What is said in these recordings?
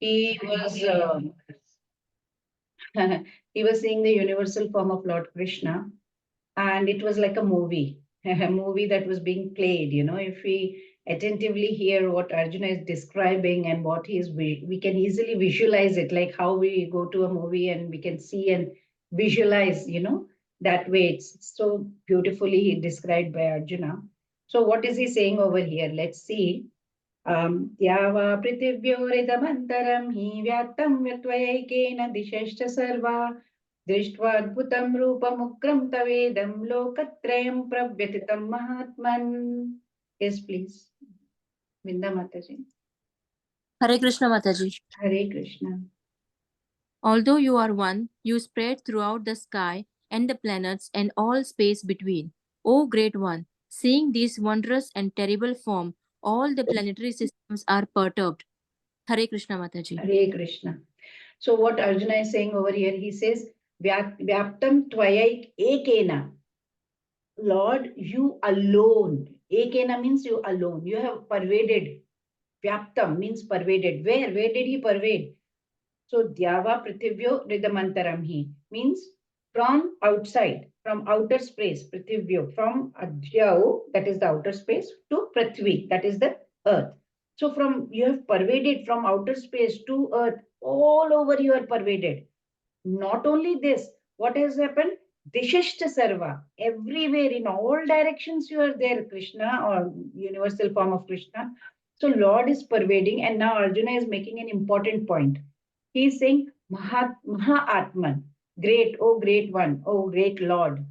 he was he was seeing the universal form of Lord Krishna, and it was like a movie, a movie that was being played. If we attentively hear what Arjuna is describing and what he is, we can easily visualize it, like how we go to a movie and we can see and visualize, that way. It's so beautifully described by Arjuna. So what is he saying over here? Let's see. द्यावा पृथिव्योरिदमन्तरं हि व्याप्तं यत्त्वयैकेन दिशश्च सर्वा दृष्ट्वाद्भुतं रूपमुग्रं तवेदं लोकत्रयं प्रव्यथितं महात्मन्. Yes, please. Vinda Mataji. Hare Krishna Mataji. Hare Krishna. Although you are one, you spread throughout the sky and the planets and all space between. O Great One, seeing this wondrous and terrible form, all the planetary systems are perturbed. Hare Krishna Mataji. Hare Krishna. So what Arjuna is saying over here, he says, Vyaptam Tvaya Ekena. Lord, you alone. Ekena means you alone. You have pervaded. Vyaptam means pervaded. Where? Where did he pervade? So Dyava Prithivyo Ridamantaram he means from outside, from outer space, Prithivyo, from Adhyau, that is the outer space, to Prithvi, that is the earth. So from you have pervaded from outer space to earth, all over you are pervaded. Not only this, what has happened? Dishashta Sarva, everywhere in all directions you are there, Krishna or universal form of Krishna. So Lord is pervading, and now Arjuna is making an important point. He is saying, Mahatman, great, oh great one, oh great Lord.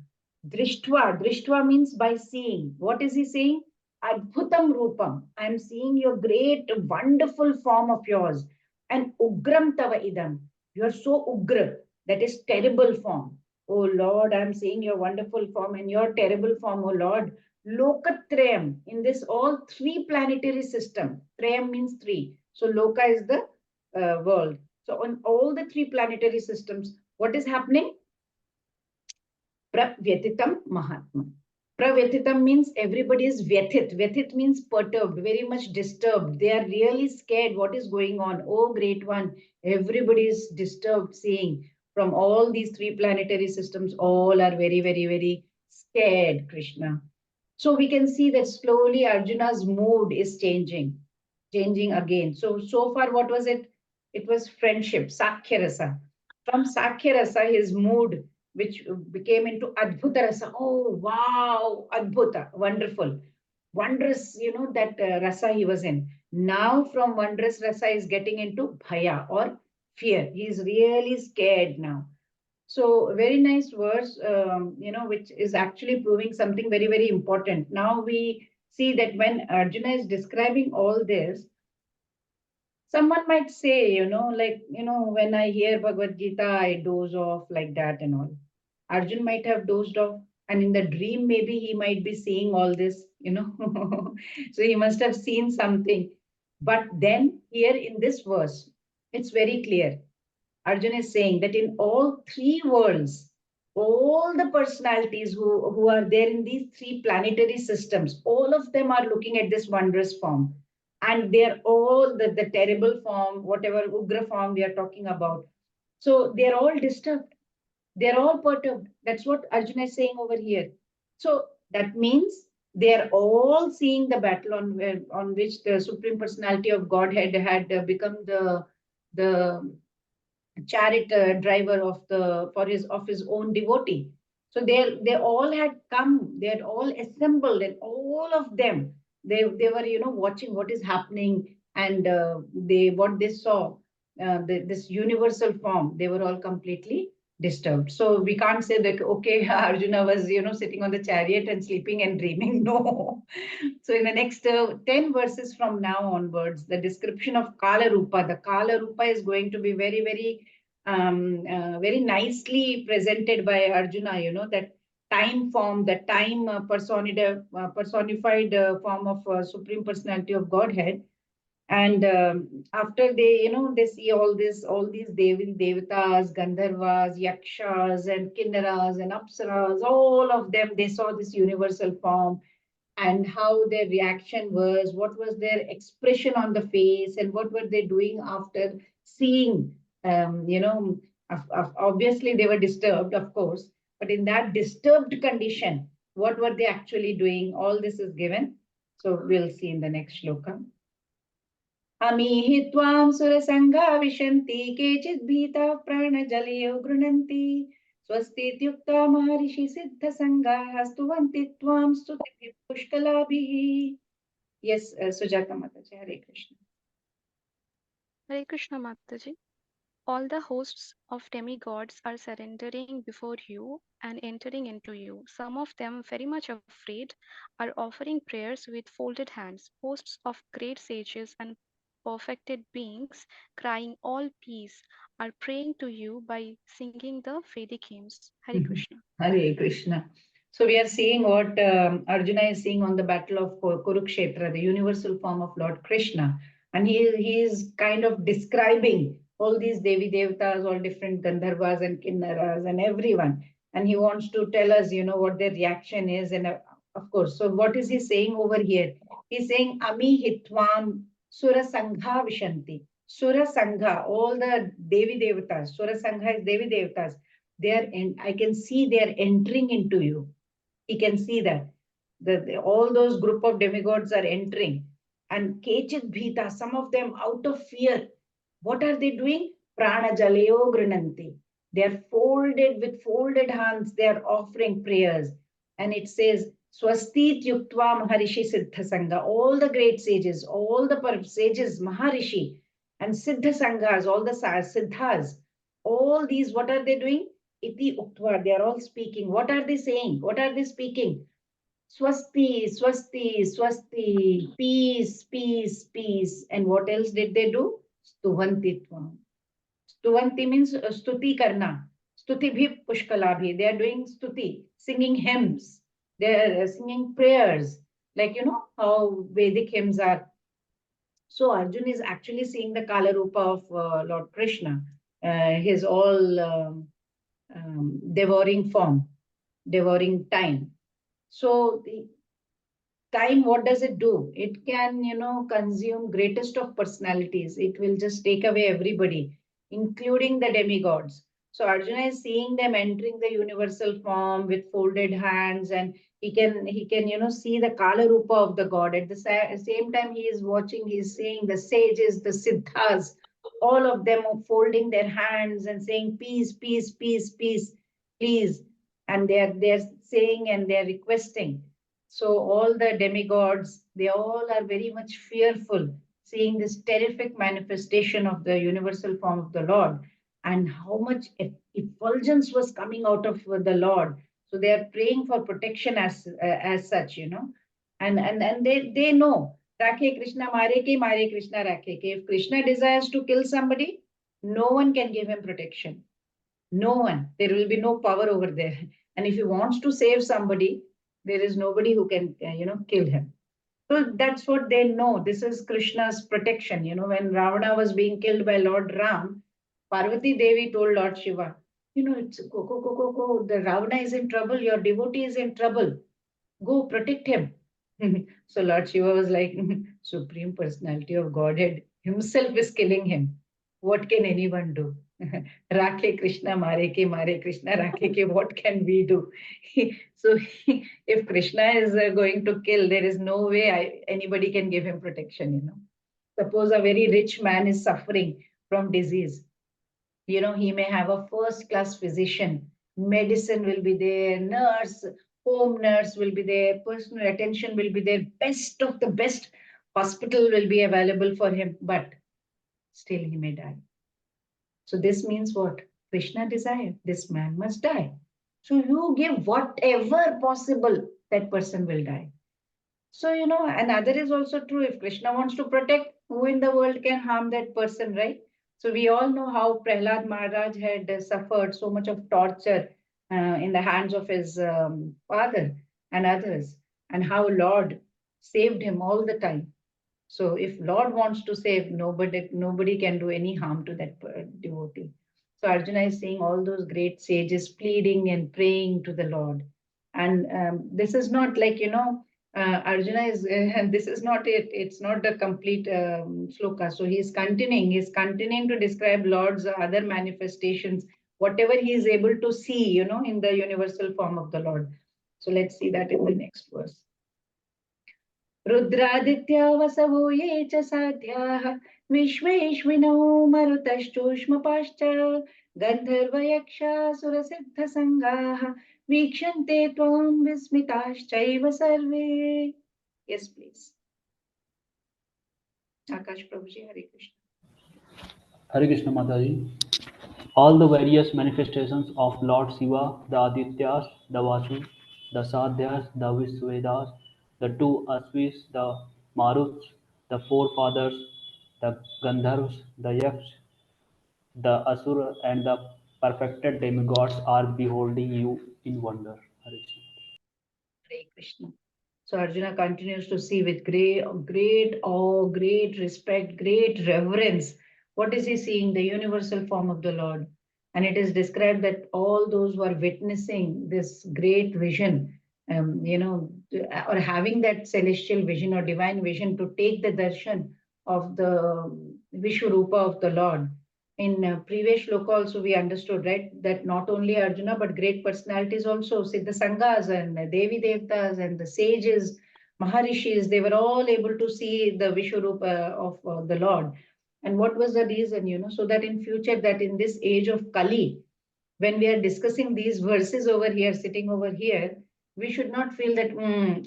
Drishtva, Drishtva means by seeing. What is he saying? Adbhutam Rupam. I am seeing your great, wonderful form of yours. And Ugram Tava Idam. You are so Ugra, that is terrible form. Oh Lord, I am seeing your wonderful form and your terrible form, oh Lord. Lokatrayam, in this all three planetary system. Trayam means three. So Loka is the world. So on all the three planetary systems, what is happening? Pravyatitam Mahatma. Pravyatitam means everybody is Vyathit. Vyathit means perturbed, very much disturbed. They are really scared what is going on. Oh, great one. Everybody is disturbed, seeing from all these three planetary systems, all are very, very, very scared, Krishna. So we can see that slowly Arjuna's mood is changing again. So far, what was it? It was friendship, Sakhya Rasa. From Sakhya Rasa, his mood, which became into Adbhuta Rasa. Oh, wow, Adbhuta, wonderful. Wondrous, that Rasa he was in. Now from wondrous Rasa is getting into Bhaya or fear. He is really scared now. So very nice verse, which is actually proving something very, very important. Now we see that when Arjuna is describing all this, someone might say, when I hear Bhagavad Gita, I doze off like that and all. Arjun might have dozed off, and in the dream, maybe he might be seeing all this, So he must have seen something. But then here in this verse, it's very clear. Arjun is saying that in all three worlds, all the personalities who are there in these three planetary systems, all of them are looking at this wondrous form. And they're all the terrible form, whatever Ugra form we are talking about. So they're all disturbed. They're all perturbed. That's what Arjuna is saying over here. So that means they're all seeing the battle on which the Supreme Personality of Godhead had become the chariot driver of his own devotee. So they all had come, they had all assembled, and all of them they were watching what is happening, and what they saw, this universal form, they were all completely disturbed. So we can't say that okay, Arjuna was sitting on the chariot and sleeping and dreaming. No. So in the next 10 verses from now onwards, the description of Kala Rupa, the Kala Rupa is going to be very, very very nicely presented by Arjuna, that time form, the time personified form of Supreme Personality of Godhead. And after they see all these Devatas, Gandharvas, Yakshas, and Kinnaras, and Apsaras, all of them, they saw this universal form. and how their reaction was, what was their expression on the face, and what were they doing after seeing, obviously they were disturbed, of course, but in that disturbed condition, what were they actually doing? All this is given. So we'll see in the next shloka. अमीहि त्वां सुरसङ्गा विशन्ति केचित् भीताः प्राणजलयो गृह्णन्ति स्वस्तीत्युक्त्वा महर्षि सिद्धसङ्गाः स्तुवन्ति त्वां स्तुतिभिः पुष्कलाभिः. Yes, Sujata Mataji, Hare Krishna. Hare Krishna Mataji. All the hosts of demigods are surrendering before you and entering into you. Some of them, very much afraid, are offering prayers with folded hands. Hosts of great sages and perfected beings, crying all peace, are praying to you by singing the Vedic hymns. Hare Krishna. Hare Krishna. So we are seeing what Arjuna is seeing on the battle of Kurukshetra, the universal form of Lord Krishna. And he is kind of describing all these Devi Devatas, all different Gandharvas and Kinnaras and everyone. And he wants to tell us, what their reaction is. And of course, so what is he saying over here? He's saying, Ami Hitvam Sura Sangha Vishanti. Sura Sangha, all the Devi Devatas. Sura Sangha is Devi Devatas. I can see they are entering into you. He can see that. All those group of demigods are entering. And Kechit Bhita, some of them out of fear. What are they doing? Prana Jalayo Grinanti. They are folded with folded hands. They are offering prayers. And it says, Swastit Yuktva Maharishi Siddha Sangha. All the great sages, all the sages, Maharishi, and Siddha Sanghas, all the Siddhas, all these, what are they doing? Iti Uktva, they are all speaking. What are they saying? What are they speaking? Swasti, Swasti, Swasti, peace, peace, peace. And what else did they do? Stuvantitvam. Stuvanti means stuti karna. Stuti bhi pushkalabhi. They are doing stuti, singing hymns. They are singing prayers. Like, how Vedic hymns are. So Arjun is actually seeing the Kala Rupa of Lord Krishna, his all devouring form, devouring time. So the time, what does it do? It can, consume greatest of personalities. It will just take away everybody, including the demigods. So Arjuna is seeing them entering the universal form with folded hands, and he can, see the Kala Rupa of the god. At the same time, he is watching, he is seeing the sages, the siddhas, all of them are folding their hands and saying, peace, peace, peace, peace, please. And they're saying and they're requesting. So all the demigods, they all are very much fearful, seeing this terrific manifestation of the universal form of the Lord, and how much effulgence was coming out of the Lord. So they are praying for protection as such, and they know. Rakhe Krishna Mare Krishna Rakhe ke. If Krishna desires to kill somebody, no one can give him protection. No one. There will be no power over there. And if he wants to save somebody, there is nobody who can, kill him. So that's what they know. This is Krishna's protection. When Ravana was being killed by Lord Ram, Parvati Devi told Lord Shiva, it's go. The Ravana is in trouble. Your devotee is in trouble. Go protect him. So Lord Shiva was like, Supreme Personality of Godhead himself is killing him. What can anyone do? Rakhe Krishna, Mare Krishna, Rakhe ke, what can we do? So if Krishna is going to kill, there is no way anybody can give him protection, Suppose a very rich man is suffering from disease. He may have a first class physician, medicine will be there, nurse, home nurse will be there, personal attention will be there, best of the best hospital will be available for him, but still he may die. So this means what? Krishna desired, this man must die. So you give whatever possible, that person will die. So, another is also true. If Krishna wants to protect, who in the world can harm that person, right? So we all know how Prahlad Maharaj had suffered so much of torture in the hands of his father and others, and how Lord saved him all the time. So if Lord wants to save, nobody can do any harm to that devotee. So Arjuna is saying all those great sages pleading and praying to the Lord. And this is not like, Arjuna is, and this is not it, it's not the complete sloka. So he's continuing to describe Lord's other manifestations, whatever he is able to see, in the universal form of the Lord. So let's see that in the next verse. रुद्रादित्या वसवो ये च साध्याः विश्वेश्विनौ मरुतश्चोष्मपाश्च गन्धर्वयक्षासुरसिद्धसङ्गाः वीक्षन्ते त्वां विस्मिताश्चैव सर्वे. Yes, please. Akash Prabhuji, Hare Krishna. Hare Krishna Mataji. All the various manifestations of Lord Shiva, the Adityas, the Vasu, the Sadhyas, the Visvedas, the two Asvis, the Maruts, the four fathers, the Gandharvas, the Yaksh, the Asura, and the perfected demigods are beholding you in wonder. Hare Krishna. Hare Krishna. So Arjuna continues to see with great awe, great respect, great reverence. What is he seeing? The universal form of the Lord. And it is described that all those who are witnessing this great vision, or having that celestial vision or divine vision to take the darshan of the Vishwarupa of the Lord. In previous shloka also we understood, right, that not only Arjuna but great personalities also, Siddha Sanghas and Devi Devtas and the sages, Maharishis, they were all able to see the Vishwarupa of the Lord. And what was the reason, so that in future, that in this age of Kali, when we are discussing these verses over here, sitting over here, we should not feel that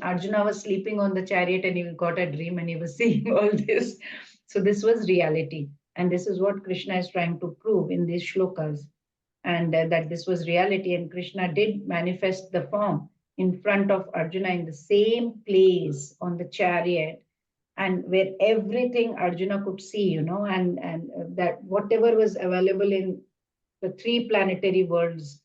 Arjuna was sleeping on the chariot and he got a dream and he was seeing all this. So this was reality. And this is what Krishna is trying to prove in these shlokas. And that this was reality. And Krishna did manifest the form in front of Arjuna in the same place on the chariot, and where everything Arjuna could see, and that whatever was available in the three planetary worlds.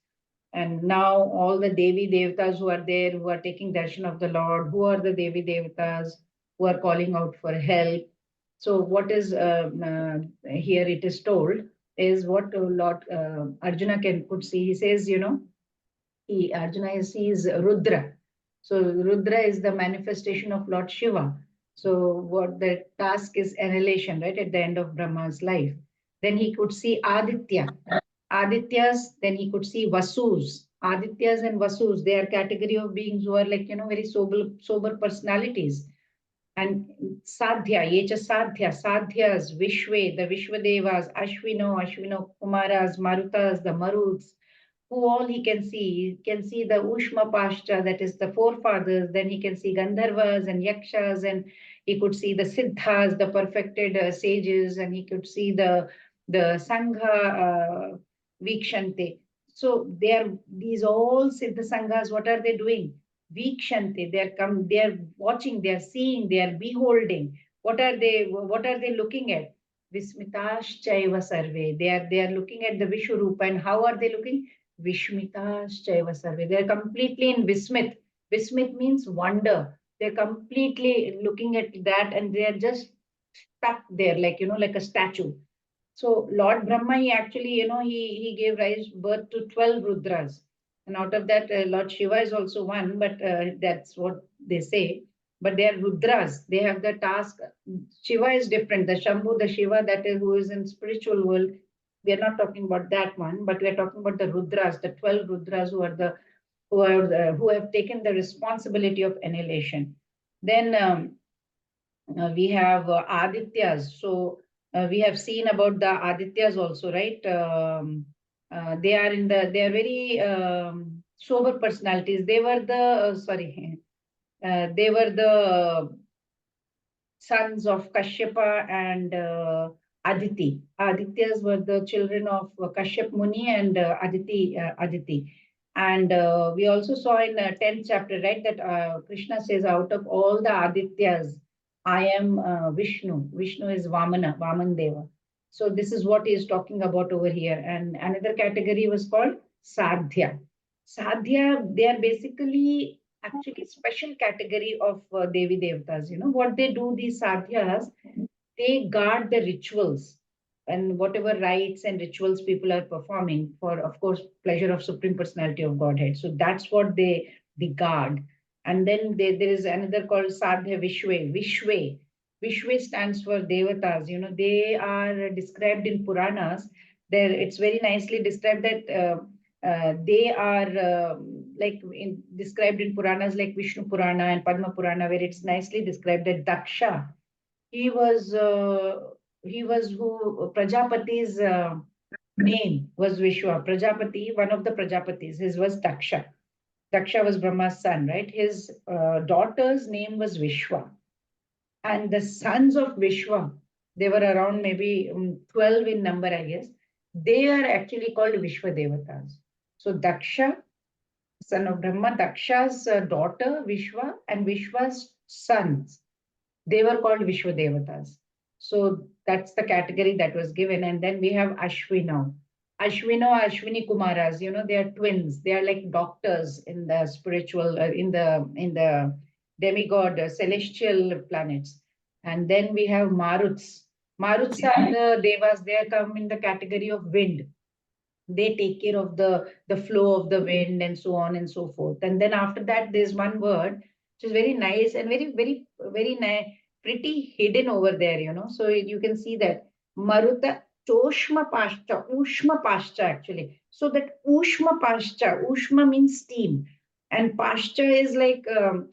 And now all the Devi Devtas who are there, who are taking darshan of the Lord, who are the Devi Devtas who are calling out for help. So what is here it is told is what Lord Arjuna could see. He says, Arjuna sees Rudra. So Rudra is the manifestation of Lord Shiva. So what the task is annihilation, right, at the end of Brahma's life. Then he could see Aditya. Adityas, then he could see Vasus. Adityas and Vasus, they are category of beings who are like, very sober personalities. And Sadhya, Yecha Sadhya, Sadhyas, Vishwe, the Vishwadevas, Ashwino, Kumaras, Marutas, the Maruts, who all he can see. He can see the Ushma Pashcha, that is the forefathers. Then he can see Gandharvas and Yakshas, and he could see the Siddhas, the perfected sages, and he could see the Sangha Vikshante. So they are these all Siddha Sanghas. What are they doing? Vikshante. They are watching. They are seeing. They are beholding. What are they looking at? Vismitash Chaiva Sarve. They are looking at the Vishwarupa. And how are they looking? Vishmitash Chaiva Sarve. They are completely in Vismit. Vismit means wonder. They're completely looking at that and they are just stuck there, like a statue. So Lord Brahma, he actually, he gave birth to 12 Rudras. And out of that, Lord Shiva is also one, but that's what they say. But they are Rudras. They have the task. Shiva is different. The Shambhu, the Shiva, that is who is in spiritual world. We are not talking about that one, but we are talking about the Rudras, the 12 Rudras who have taken the responsibility of annihilation. Then we have Adityas. So we have seen about the Adityas also, right? They are very sober personalities. They were they were the sons of Kashyapa and Aditi. Adityas were the children of Kashyap Muni and Aditi. And we also saw in the 10th chapter, right, that Krishna says, out of all the Adityas, I am Vishnu. Vishnu is Vaman Deva. So this is what he is talking about over here. And another category was called Sadhya. Sadhya, they are basically actually special category of Devi Devtas. What they do, these Sadhyas, they guard the rituals and whatever rites and rituals people are performing for, of course, pleasure of Supreme Personality of Godhead. So that's what they guard. And then there is another called Sadhya Vishwe. Vishwe stands for Devatas. They are described in Puranas. There, it's very nicely described that they are described in Puranas like Vishnu Purana and Padma Purana, where it's nicely described that Daksha, he was who Prajapati's name was Vishwa. Prajapati, one of the Prajapatis, his was Daksha. Daksha was Brahma's son, right? His daughter's name was Vishwa. And the sons of Vishwa, they were around maybe 12 in number, I guess. They are actually called Vishwa Devatas. So Daksha, son of Brahma, Daksha's daughter, Vishwa, and Vishwa's sons, they were called Vishwa Devatas. So that's the category that was given. And then we have Ashwino. Ashwini Kumaras, they are twins. They are like doctors in the spiritual, in the demigod celestial planets. And then we have Maruts. Maruts are the devas. They come in the category of wind. They take care of the flow of the wind and so on and so forth. And then after that, there's one word which is very nice and very nice, pretty hidden over there. So you can see that Maruta Choshma Pascha, Ushma Pascha actually. So that Ushma Pascha, Ushma means steam, and Pascha is like the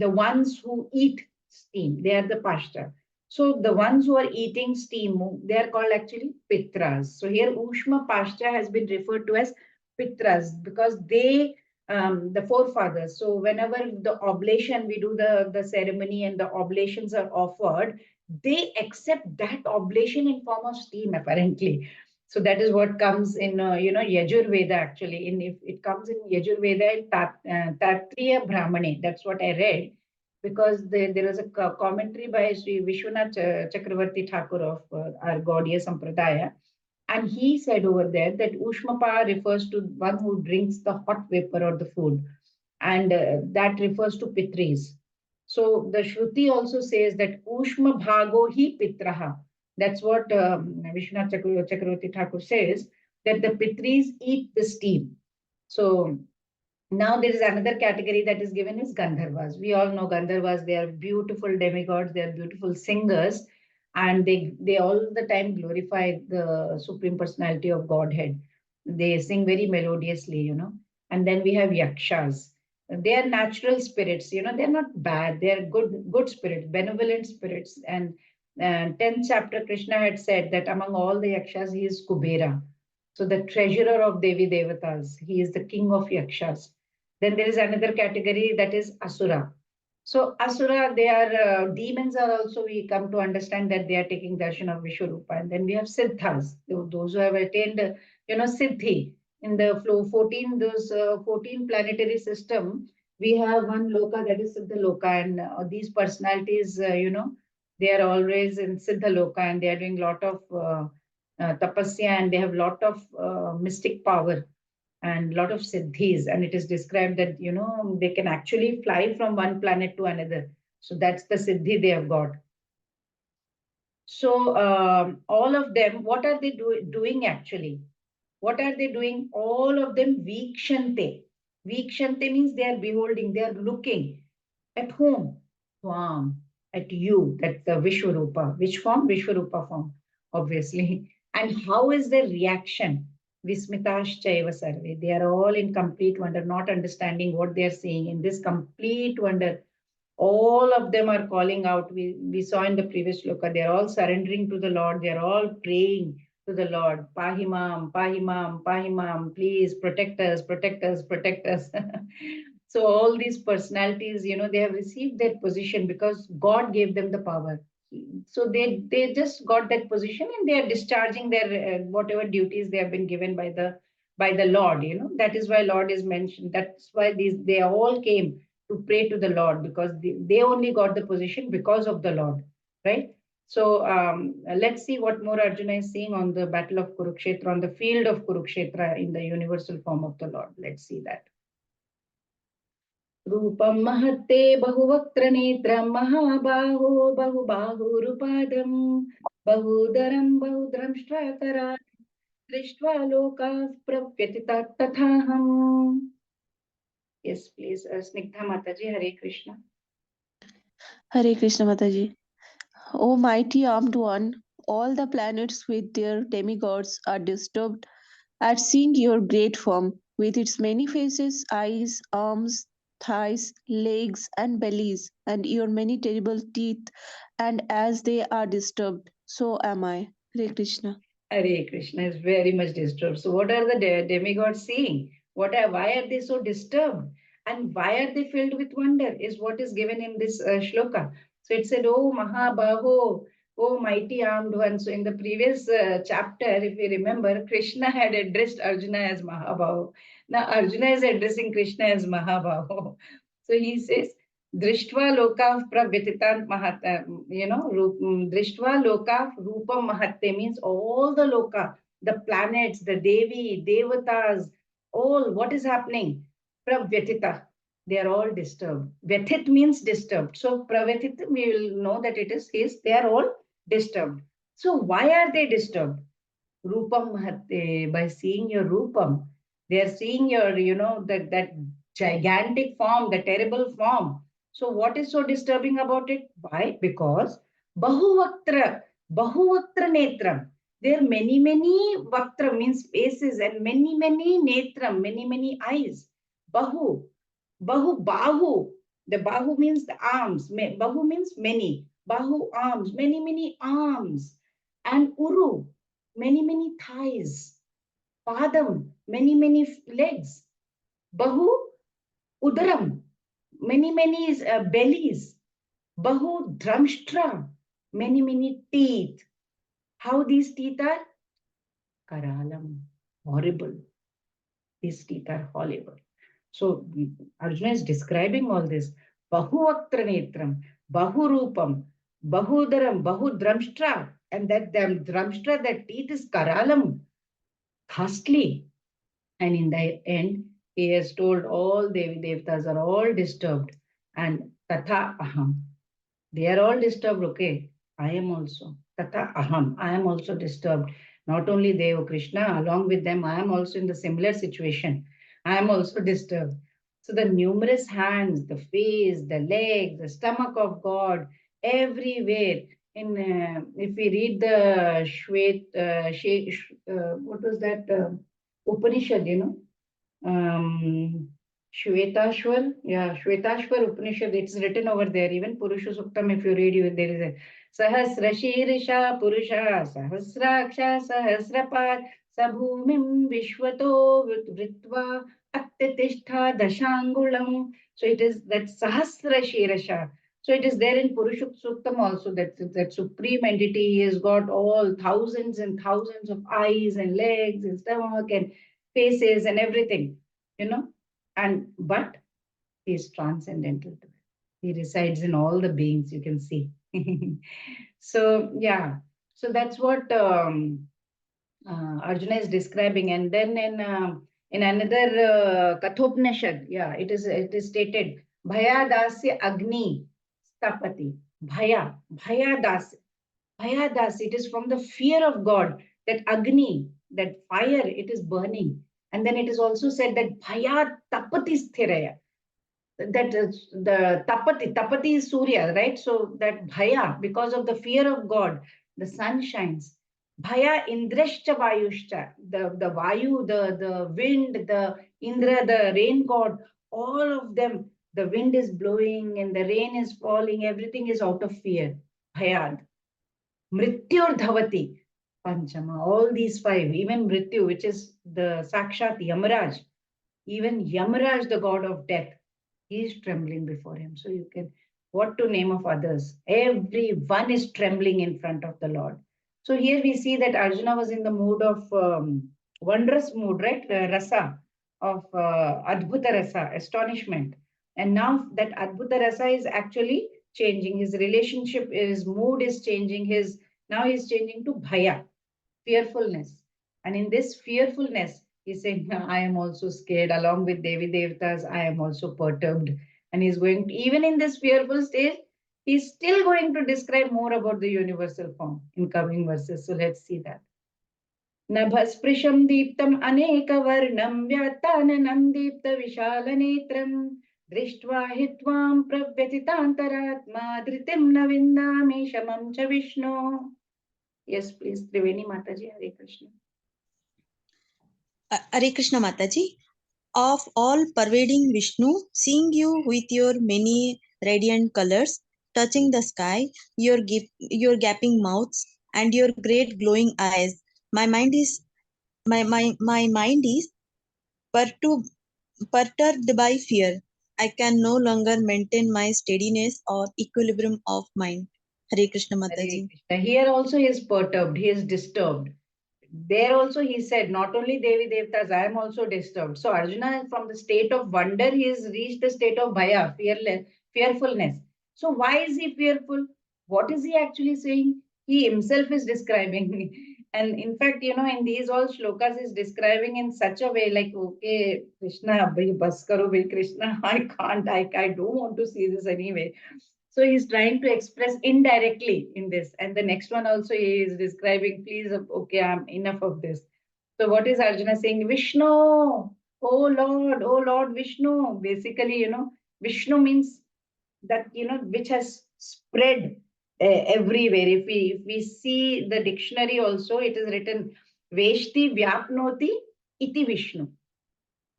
ones who eat steam. They are the Pascha. So the ones who are eating steam, they are called actually pitras. So here Ushma Pascha has been referred to as pitras because they, the forefathers. So whenever the oblation, we do the ceremony and the oblations are offered, they accept that oblation in form of steam apparently. So that is what comes in, Yajur Veda actually. If it comes in Yajur Veda, in Tatriya Brahmane, that's what I read, because there was a commentary by Sri Vishwanath Chakravarti Thakur of our Gaudiya Sampradaya. And he said over there that Ushmapa refers to one who drinks the hot vapor or the food. And that refers to Pitris. So the Shruti also says that Ushma Bhago hi Pitraha. That's what Vishwanath Chakravarti Thakur says, that the Pitris eat the steam. So now there is another category that is given is Gandharvas. We all know Gandharvas. They are beautiful demigods. They are beautiful singers, and they all the time glorify the Supreme Personality of Godhead. They sing very melodiously. And then we have Yakshas. They are natural spirits. They're not bad. They are good spirits, benevolent spirits. And 10th chapter, Krishna had said that among all the Yakshas, he is Kubera. So the treasurer of Devi Devatas. He is the king of Yakshas. Then there is another category that is Asura. So Asura, they are demons are also, we come to understand that they are taking darshan of Vishwarupa. And then we have Siddhas, those who have attained, Siddhi. In the flow 14, those 14 planetary system, we have one Loka that is Siddha Loka. And these personalities, they are always in Siddha Loka and they are doing a lot of tapasya and they have a lot of mystic power and a lot of siddhis, and it is described that they can actually fly from one planet to another. So that's the siddhi they have got. So all of them, what are they doing actually? What are they doing? All of them vikshante. Vikshante means they are beholding, they are looking. At whom? Swam, at you. That's the Vishwarupa. Which form? Vishwarupa form, obviously. And how is their reaction? Vismitashchaiva sarve. They are all in complete wonder, not understanding what they are seeing. In this complete wonder, all of them are calling out. We saw in the previous sloka, they are all surrendering to the Lord. They are all praying to the Lord. Pahimam, Pahimam, Pahimam, please protect us, protect us, protect us. So all these personalities, they have received that position because God gave them the power. So they just got that position and they are discharging their whatever duties they have been given by the Lord. That is why Lord is mentioned. That's why they all came to pray to the Lord, because they only got the position because of the Lord, right? So let's see what more Arjuna is saying on the battle of Kurukshetra, on the field of Kurukshetra in the universal form of the Lord. Let's see that. Rupam mahate bahuvaktra netram mahabaho bahubahurupadam bahudaram bahudram shratara drishtva lokas pravyatitat tathaham. Yes, please. Snigdha Mataji, Hare Krishna. Hare Krishna Mataji. O mighty armed one, all the planets with their demigods are disturbed at seeing your great form, with its many faces, eyes, arms, thighs, legs, and bellies, and your many terrible teeth, and as they are disturbed, so am I. Hare Krishna. Hare Krishna is very much disturbed. So, what are the demigods seeing? Why are they so disturbed? And why are they filled with wonder? Is what is given in this shloka. So, it said, Oh Mahabaho, oh mighty armed one. So, in the previous chapter, if you remember, Krishna had addressed Arjuna as Mahabaho. Now, Arjuna is addressing Krishna as Mahabaho. So, he says, Drishtva loka pravyatitant mahat, Drishtva loka rupam mahatte means all the loka, the planets, the Devi, Devatas, all what is happening? Pravyatita. They are all disturbed. Vyathit means disturbed. So pravyatita, we will know that it is his, they are all disturbed. So why are they disturbed? Rupam Mahatte, by seeing your Rupam. They are seeing your, that gigantic form, the terrible form. So what is so disturbing about it? Why? Because Bahuvaktra, Bahuvaktra Netram. There are many, many Vaktra means faces and many, many Netram, many, many eyes. Bahu, Bahu. The Bahu means the arms. Bahu means many. Bahu arms, many, many arms. And Uru, many, many thighs. Padam, many, many legs. Bahu, Udaram, many, many bellies. Bahu, Dramshtra, many, many teeth. How these teeth are? Karalam, horrible. These teeth are horrible. So Arjuna is describing all this. Bahuvaktra netram, bahurupam, bahudaram, bahudramshtra. And that dramshtra, that teeth is karalam, ghastly. And in the end, he has told all Devi Devtas are all disturbed. And Tatha Aham. They are all disturbed, okay? I am also. Tatha Aham. I am also disturbed. Not only Deva Krishna, along with them, I am also in the similar situation. I am also disturbed. So the numerous hands, the face, the legs, the stomach of God, everywhere. If we read the what was that Upanishad, Shvetashwar Upanishad, it's written over there. Even Purusha Suktam, if you read, there is a Sahasra Shirisha Purusha Sahasraksha Sahasrapad Sabhumim Vishwato Vritva Atyatishtha Dashangulam. So it is that Sahasra Shirisha. So it is there in Purusha Suktam also, that supreme entity. He has got all thousands and thousands of eyes and legs and stomach and faces and everything, but he is transcendental to it. He resides in all the beings, you can see. So yeah, so that's what Arjuna is describing. And then in another Kathopanishad, it is stated, Bhaya dasya agni stapati. Bhaya das, it is from the fear of God, that Agni, that fire, it is burning. And then it is also said that Bhaya tapati sthiraya. That is the tapati is Surya, right? So that Bhaya, because of the fear of God, the sun shines. Bhaya indrashcha vayushcha, the Vayu, the wind, the Indra, the rain god, all of them, the wind is blowing and the rain is falling, everything is out of fear. Bhayad. Mrityor Dhavati, Panchama, all these five, even Mrityu, which is the Sakshat Yamaraj, even Yamaraj, the god of death, he is trembling before him. So you can, what to name of others? Everyone is trembling in front of the Lord. So here we see that Arjuna was in the mood of wondrous mood, right? Rasa, of Adbhuta Rasa, astonishment. And now that Adbhuta Rasa is actually changing. His relationship, his mood is changing. Now he's changing to Bhaya, fearfulness. And in this fearfulness, he's saying, I am also scared. Along with Devi Devtas, I am also perturbed. And he's going to, even in this fearful stage, he's still going to describe more about the universal form in coming verses. So let's see that. नभस्पृशं दीप्तम् अनेकवर्णं व्यात्ताननं दीप्तविशालनेत्रं दृष्ट्वा हि त्वां प्रव्यथितान्तरात्मा धृतिं न विन्दामि शमं च विष्णो. Yes, please, Triveni Mataji. Hare Krishna. Hare Krishna Mataji. Of all pervading Vishnu, seeing you with your many radiant colors, touching the sky, your gaping mouths, and your great glowing eyes, my mind is my mind is perturbed, perturbed by fear. I can no longer maintain my steadiness or equilibrium of mind. Hare Krishna Hare Mataji. Krishna. Here also he is perturbed, he is disturbed. There also he said, not only Devi Devtas, I am also disturbed. So Arjuna, from the state of wonder, he has reached the state of bhaya, fearfulness. So why is he fearful? What is he actually saying? He himself is describing. And in fact, in these all shlokas, he's describing in such a way like, okay, Krishna, bhai, bas karo, bhai, Krishna, I can't, I don't want to see this anyway. So he's trying to express indirectly in this. And the next one also he is describing, please, okay, I'm enough of this. So what is Arjuna saying? Vishnu, oh Lord Vishnu. Basically, Vishnu means that, which has spread everywhere. If we see the dictionary also, it is written, Veshti Vyapnoti iti Vishnu.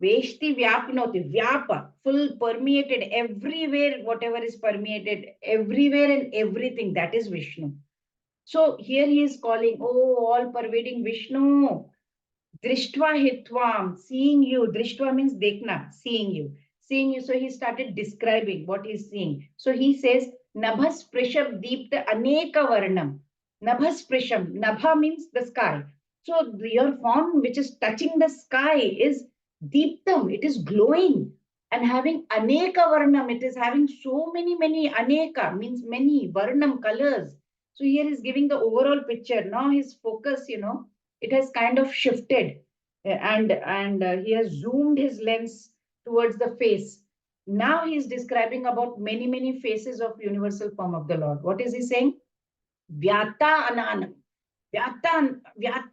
Veshti Vyapnoti, Vyapa, full permeated everywhere, whatever is permeated, everywhere and everything, that is Vishnu. So here he is calling, oh, all pervading Vishnu. Drishtva hitvam, seeing you. Drishtva means dekna, seeing you. Seeing you. So he started describing what he's seeing. So he says, Nabhas prisham deepta aneka varnam. Nabhas prisham. Nabha means the sky. So your form which is touching the sky is deeptam. It is glowing and having aneka varnam. It is having so many aneka means many varnam colors. So here is giving the overall picture. Now his focus, it has kind of shifted, and he has zoomed his lens towards the face. Now he is describing about many faces of universal form of the Lord. What is he saying? Vyata ananam. Vyata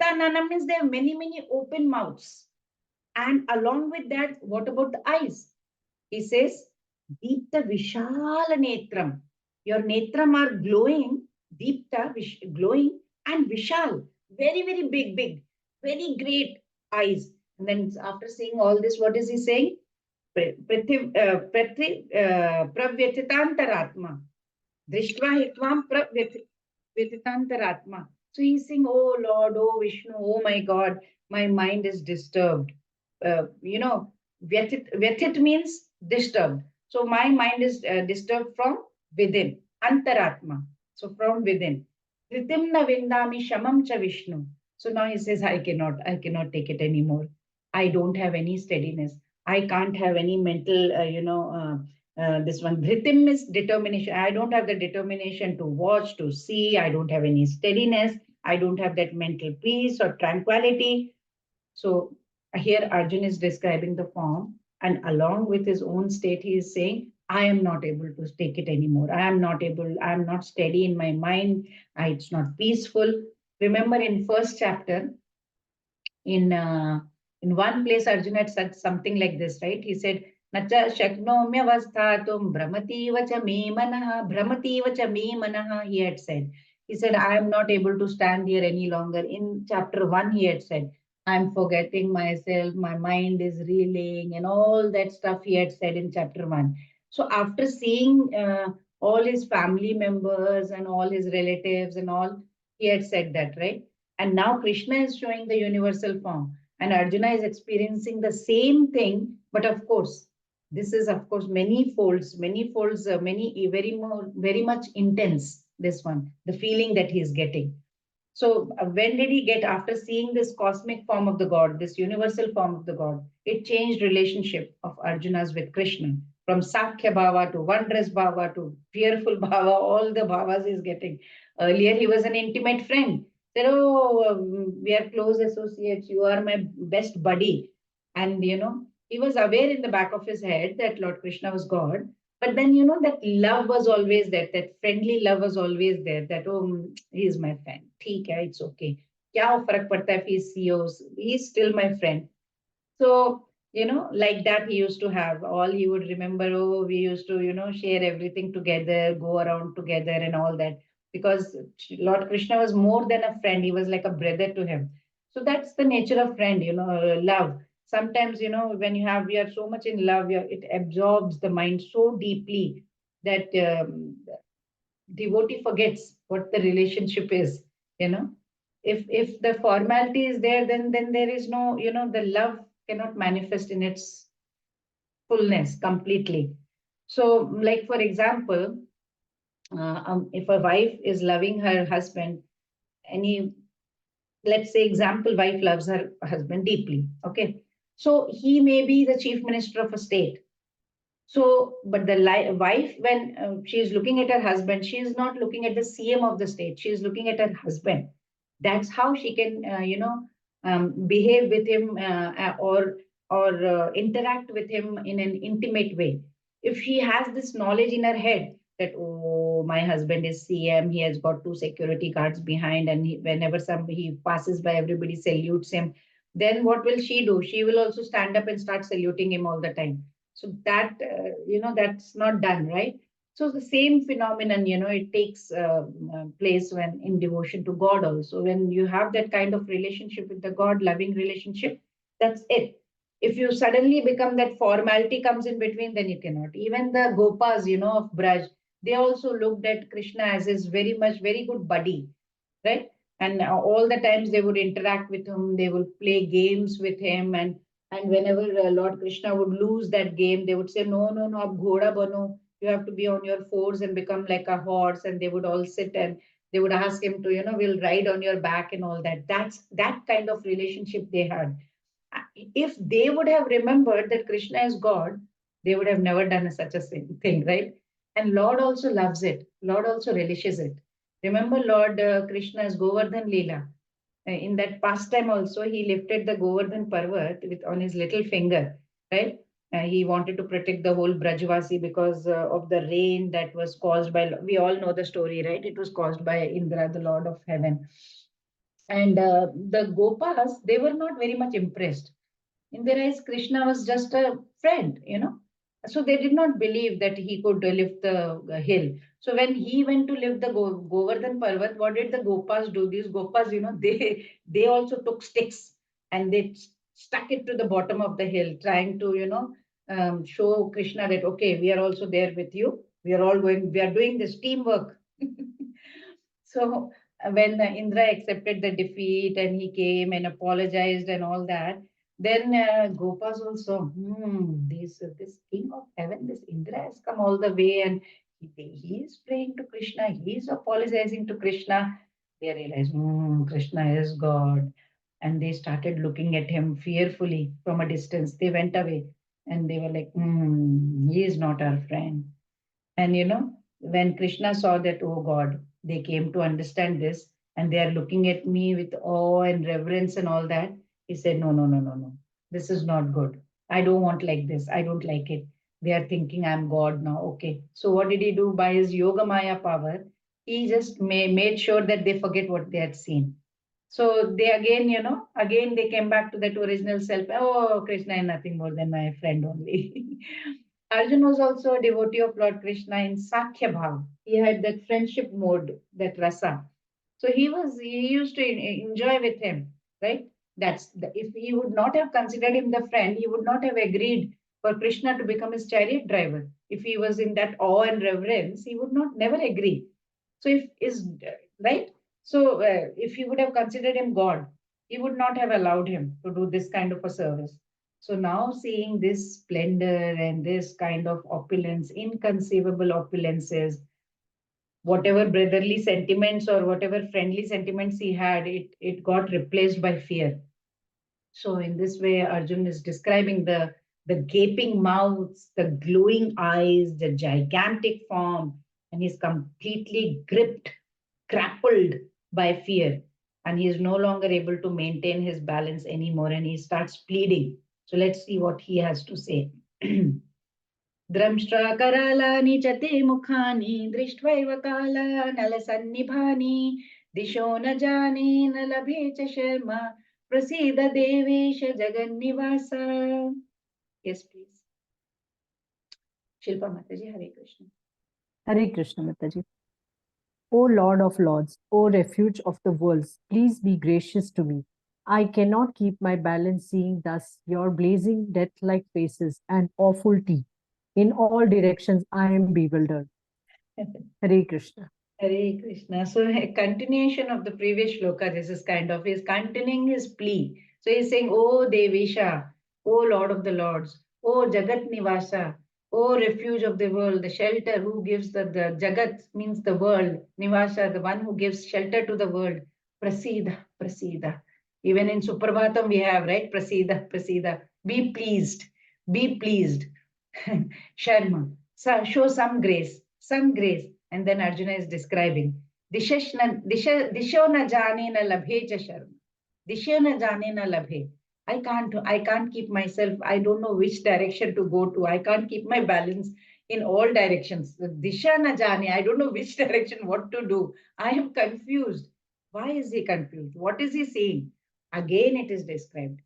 ananam means there are many open mouths, and along with that, what about the eyes? He says, Deepta Vishala Netram. Your Netram are glowing, Deepta, glowing, and Vishal, very big, very great eyes. And then after saying all this, what is he saying? Pravyatitantaratma. Drishtva hitvam pravyatitantaratma. So he's saying, oh Lord, oh Vishnu, oh my God, my mind is disturbed. Vyatit means disturbed. So my mind is disturbed from within, antaratma. So from within. Kritimna vindami shamam cha Vishnu. So now he says, I cannot take it anymore. I don't have any steadiness. I can't have any mental, this one. Dhritim is determination. I don't have the determination to watch, to see. I don't have any steadiness. I don't have that mental peace or tranquility. So here Arjun is describing the form, and along with his own state, he is saying, I am not able to take it anymore. I am not steady in my mind. It's not peaceful. Remember in first chapter, in one place, Arjuna had said something like this, right? He said, Nacha shaknomyavasthatum brahmativacha me manaha, brahmativacha me manaha, he had said. He said, I am not able to stand here any longer. In chapter 1, he had said, I'm forgetting myself, my mind is reeling, and all that stuff he had said in chapter 1. So after seeing all his family members and all his relatives and all, he had said that, right? And now Krishna is showing the universal form, and Arjuna is experiencing the same thing. But of course, this is of course many folds, very much intense. This one, the feeling that he is getting. So when did he get, after seeing this cosmic form of the God, this universal form of the God, it changed relationship of Arjuna's with Krishna from Sakhya Bhava to wondrous Bhava to fearful Bhava, all the Bhavas he's getting. Earlier he was an intimate friend. Said, oh, we are close associates. You are my best buddy. And, he was aware in the back of his head that Lord Krishna was God. But then, that love was always there, that friendly love was always there, that, oh, he is my friend. Theek hai, it's okay. Kya farak padta hai if he's CEOs? He's still my friend. So, like that he used to have. All he would remember, oh, we used to, share everything together, go around together and all that. Because Lord Krishna was more than a friend, he was like a brother to him. So that's the nature of friend, love. Sometimes, when we are so much in love, it absorbs the mind so deeply that devotee forgets what the relationship is, you know. If the formality is there, then there is no, the love cannot manifest in its fullness completely. So, like for example, if a wife is loving her husband, any, let's say example, wife loves her husband deeply, okay, so he may be the chief minister of a state. So, but the wife, when she is looking at her husband, she is not looking at the CM of the state. She is looking at her husband. That's how she can, behave with him, or interact with him in an intimate way. If she has this knowledge in her head that, oh, my husband is CM, he has got two security guards behind, and whenever he passes by, everybody salutes him. Then what will she do? She will also stand up and start saluting him all the time. So that, that's not done, right? So the same phenomenon, it takes place when in devotion to God also. When you have that kind of relationship with the God, loving relationship, that's it. If you suddenly become that formality comes in between, then you cannot. Even the Gopas, of Braj, they also looked at Krishna as his very good buddy, right? And all the times they would interact with him, they would play games with him, and whenever Lord Krishna would lose that game, they would say, no, no, no, ab ghoda bano, you have to be on your fours and become like a horse. And they would all sit and they would ask him to, we'll ride on your back and all that. That's that kind of relationship they had. If they would have remembered that Krishna is God, they would have never done such a thing, right? And Lord also loves it. Lord also relishes it. Remember Lord Krishna's Govardhan Leela. In that pastime also, he lifted the Govardhan Parvat with on his little finger, right? He wanted to protect the whole Brajvasi because of the rain that was caused by, we all know the story, right? It was caused by Indra, the Lord of Heaven. And the Gopas, they were not very much impressed. In their eyes, Krishna was just a friend, So they did not believe that he could lift the hill. So when he went to lift the Govardhan Parvat, what did the Gopas do? These Gopas, they also took sticks and they stuck it to the bottom of the hill, trying to, show Krishna that, okay, we are also there with you. We are doing this teamwork. So when Indra accepted the defeat and he came and apologized and all that, then Gopas also, this king of heaven, this Indra has come all the way and he is praying to Krishna, he is apologizing to Krishna. They realized, Krishna is God. And they started looking at him fearfully from a distance. They went away and they were like, he is not our friend. And when Krishna saw that, oh God, they came to understand this and they are looking at me with awe and reverence and all that, he said, no, no, no, no, no. This is not good. I don't want like this. I don't like it. They are thinking I'm God now. Okay. So what did he do? By his Yoga Maya power, he just made sure that they forget what they had seen. So they again, again they came back to that original self. Oh, Krishna is nothing more than my friend only. Arjun was also a devotee of Lord Krishna in Sakhya Bhav. He had that friendship mode, that rasa. So he used to enjoy with him, right? If he would not have considered him the friend, he would not have agreed for Krishna to become his chariot driver. If he was in that awe and reverence, he would not never agree. So if is right. So if he would have considered him God, he would not have allowed him to do this kind of a service. So now seeing this splendor and this kind of opulence, inconceivable opulences, whatever brotherly sentiments or whatever friendly sentiments he had, it got replaced by fear. So in this way, Arjun is describing the gaping mouths, the glowing eyes, the gigantic form, and he's completely gripped, grappled by fear. And he is no longer able to maintain his balance anymore, and he starts pleading. So let's see what he has to say. द्रंष्ट्रा करालानि च ते मुखानि दृष्ट्वैव कालानलसन्निभानि Disho na jane na labhe cha sharma. Prasida Devesha Jagannivasa. Yes, please. Shilpa Mataji, Hare Krishna. Hare Krishna, Mataji. O Lord of Lords, O refuge of the worlds, please be gracious to me. I cannot keep my balance seeing thus your blazing death-like faces and awful teeth. In all directions I am bewildered. Hare Krishna. Hare Krishna. So a continuation of the previous shloka, this is kind of, he's continuing his plea. So he's saying, O Devisha, O Lord of the Lords, O Jagat Nivasa, O refuge of the world, the shelter who gives the Jagat means the world, Nivasa, the one who gives shelter to the world. Prasida, Prasida. Even in Suprabhatam we have, right? Prasida, Prasida. Be pleased, be pleased. Sharma, so show some grace, some grace. And then Arjuna is describing, Disho na jane na labhe cha sharma. Disho na jane na labhe. I can't keep myself. I don't know which direction to go to. I can't keep my balance in all directions. Disha na jane. I don't know which direction, what to do. I am confused. Why is he confused? What is he saying? Again, it is described.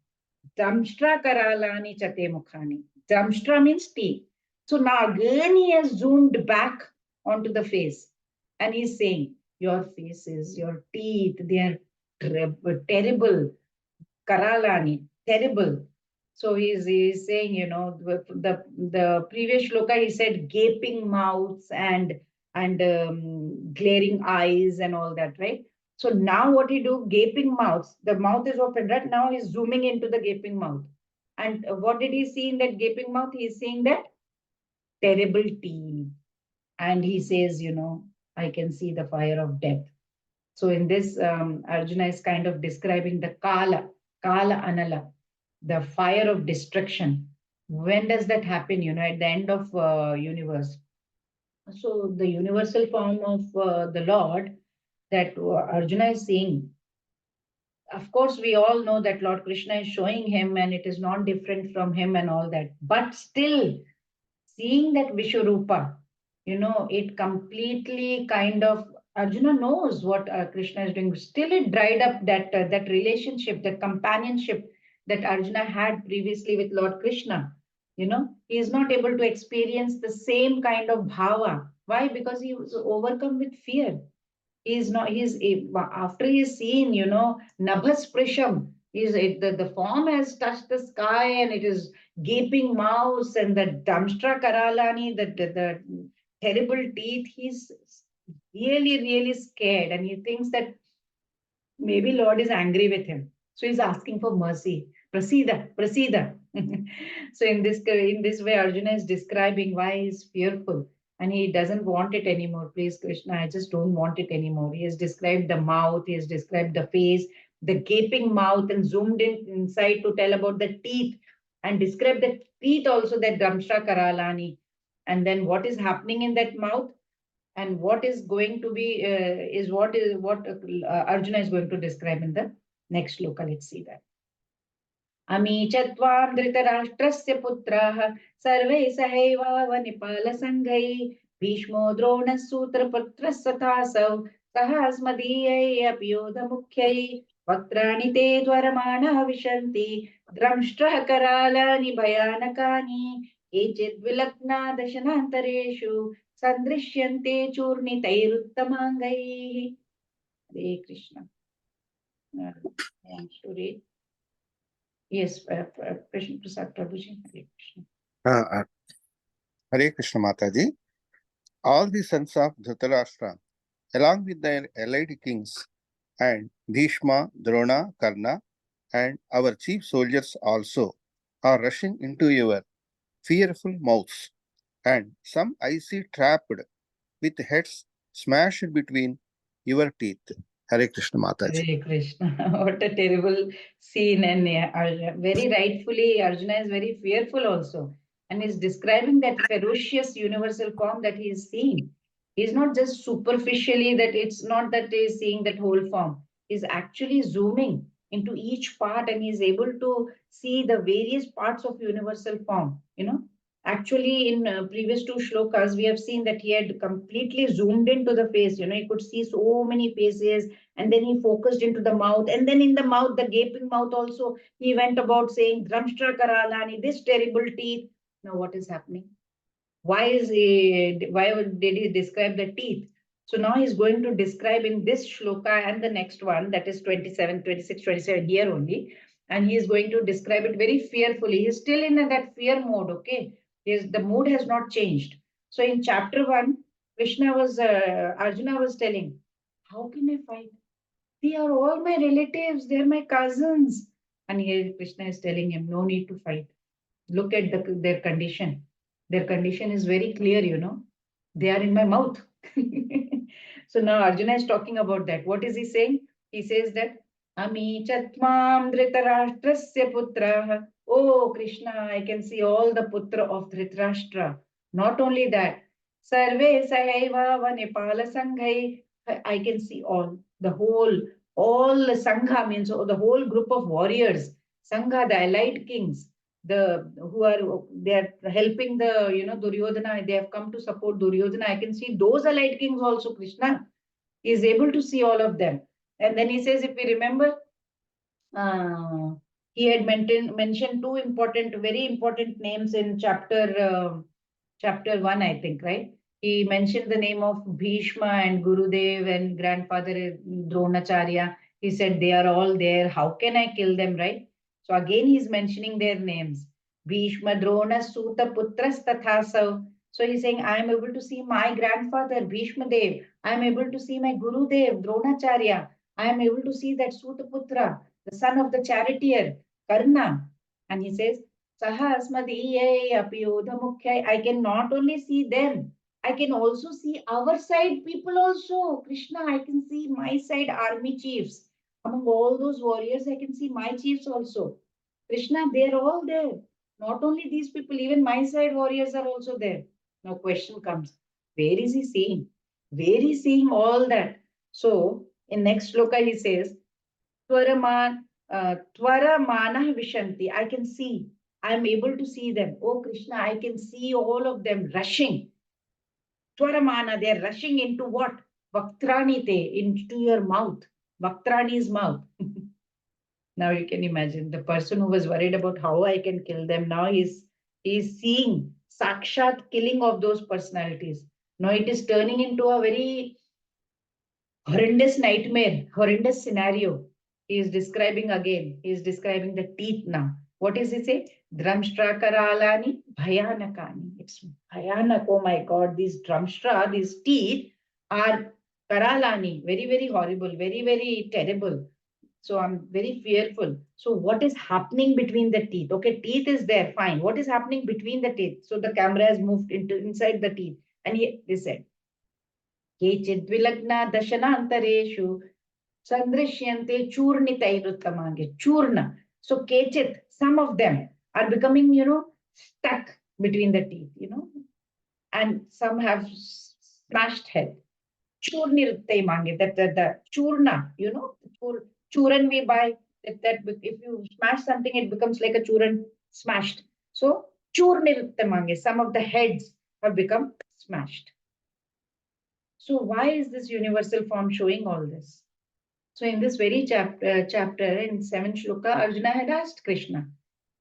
Damshtra karalani chate mukhani. Damshtra means teeth. So now again he has zoomed back onto the face and he's saying, your faces, your teeth, they are terrible. Karalani, terrible. So he's saying, the previous shloka he said gaping mouths and glaring eyes and all that, right? So now what he do? Gaping mouths. The mouth is open, right? Now he's zooming into the gaping mouth. And what did he see in that gaping mouth? He's seeing that terrible teeth. And he says, I can see the fire of death. So in this, Arjuna is kind of describing the Kala Anala, the fire of destruction. When does that happen? At the end of universe. So the universal form of the Lord that Arjuna is seeing. Of course, we all know that Lord Krishna is showing him and it is not different from him and all that. But still, seeing that Vishwarupa, it completely kind of, Arjuna knows what Krishna is doing. Still, it dried up that relationship, that companionship that Arjuna had previously with Lord Krishna. He is not able to experience the same kind of bhava. Why? Because he was overcome with fear. He's not, after he's seen, Nabhas Prisham, the form has touched the sky and it is gaping mouths and the Damshtra Karalani, the terrible teeth. He's really, really scared and he thinks that maybe Lord is angry with him. So he's asking for mercy. Prasida, Prasida. So in this way, Arjuna is describing why he's fearful and he doesn't want it anymore. Please, Krishna, I just don't want it anymore. He has described the mouth, he has described the face, the gaping mouth, and zoomed in inside to tell about the teeth and describe the teeth also, that Dramshra Karalani. And then what is happening in that mouth? And what is going to be is what Arjuna is going to describe in the next shloka. Let's see that. Ami chatvam dhritarashtrasya putraः sarve सहैवावनिपालसङ्घैः भीष्मो द्रोणः सूत्रपुत्रस्तथासौ सहास्मदीयै अपयोधमुख्यैः वक्त्राणि ते द्वरमाणाः विशन्ति द्रंष्ट्रः करालानि भयानकानि केचिद्विलग्ना दशनान्तरेषु सदृश्यन्ते चूर्णितैरुत्तमाङ्गैः. Hare Krishna. I want to read. Yes, Krishna Prasad Prabhuji. Hare Krishna. Hare Krishna Mataji. All the sons of Dhritarashtra, along with their allied kings, and Bhishma, Drona, Karna, and our chief soldiers also, are rushing into your fearful mouths, and some I see trapped with heads smashed between your teeth. Hare Krishna Mataji. Hare Krishna. What a terrible scene. And very rightfully, Arjuna is very fearful also. And is describing that ferocious universal form that he is seeing. He's not just superficially, that it's not that he is seeing that whole form. He's actually zooming into each part and he's able to see the various parts of universal form, Actually, in previous two shlokas, we have seen that he had completely zoomed into the face. He could see so many faces, and then he focused into the mouth, and then in the mouth, the gaping mouth also, he went about saying, Dramshtra Karalani, this terrible teeth. Now, what is happening? Why did he describe the teeth? So now he's going to describe in this shloka and the next one, that is 27, 26, 27 here only. And he is going to describe it very fearfully. He's still in that fear mode, okay? The mood has not changed. So in chapter 1, Arjuna was telling, how can I fight? They are all my relatives, they're my cousins. And here Krishna is telling him, no need to fight. Look at their condition. Their condition is very clear. They are in my mouth. So now Arjuna is talking about that. What is he saying? He says that Ami Chatmam Dhritarashtrasya Putra. Oh Krishna, I can see all the Putra of Dhritarashtra. Not only that, Sarve Sahaiva Vanepala Sanghai. I can see all the Sangha means the whole group of warriors. Sangha, the allied kings, they are helping the Duryodhana. They have come to support Duryodhana. I can see those allied kings also. Krishna is able to see all of them. And then he says, if we remember, uh, he had mentioned two very important names in chapter 1, I think, right? He mentioned the name of Bhishma and Gurudev and grandfather Dronacharya. He said they are all there. How can I kill them, right? So again, he's mentioning their names. Bhishma, Drona, Suta, Putras, Tathasav. So he's saying, I am able to see my grandfather, Bhishma Dev. I am able to see my Gurudev, Dronacharya. I am able to see that Sutaputra, the son of the charioteer, Karna. And he says, I can not only see them, I can also see our side people also. Krishna, I can see my side army chiefs. Among all those warriors, I can see my chiefs also. Krishna, they're all there. Not only these people, even my side warriors are also there. Now, question comes, where is he seeing? Where is seeing all that? So, in next sloka, he says, Twara Manah Vishanti. I can see. I am able to see them. Oh Krishna, I can see all of them rushing. Twaramana, they are rushing into what? Vaktranite, into your mouth. Vaktrani's mouth. Now you can imagine the person who was worried about how I can kill them. Now he's seeing sakshat killing of those personalities. Now it is turning into a very horrendous nightmare, horrendous scenario. He is describing again. He is describing the teeth now. What does he say? Dramshtra karalani bhayanakani. It's bhayanak. Oh my God, these dramshtra, these teeth are karalani. Very, very horrible. Very, very terrible. So I'm very fearful. So what is happening between the teeth? Okay, teeth is there, fine. What is happening between the teeth? So the camera has moved inside the teeth. And they said, Kechidvilagna dashanantareshu sandrishyante churnitairuttamange. Churna. So kechit, some of them are becoming, stuck between the teeth, and some have smashed head. Churniruttai mange, that the churna, churan we buy, that if you smash something, it becomes like a churan smashed. So churniruttai mange, some of the heads have become smashed. So why is this universal form showing all this? So in this very chapter in 7th shloka, Arjuna had asked Krishna.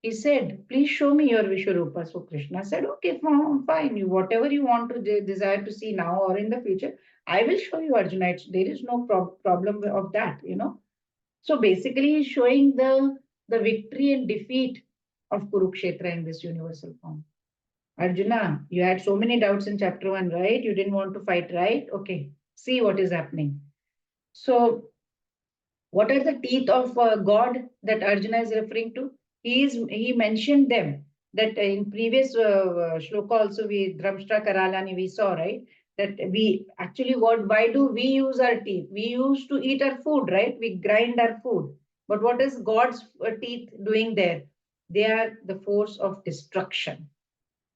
He said, please show me your Vishwarupa. So Krishna said, okay, fine. Whatever you want to desire to see now or in the future, I will show you, Arjuna. There is no problem of that. So basically, he's showing the victory and defeat of Kurukshetra in this universal form. Arjuna, you had so many doubts in chapter 1, right? You didn't want to fight, right? Okay, see what is happening. So, what are the teeth of God that Arjuna is referring to? He mentioned them that in previous shloka also Dramshtra Karalani we saw, right? That why do we use our teeth? We used to eat our food, right? We grind our food. But what is God's teeth doing there? They are the force of destruction.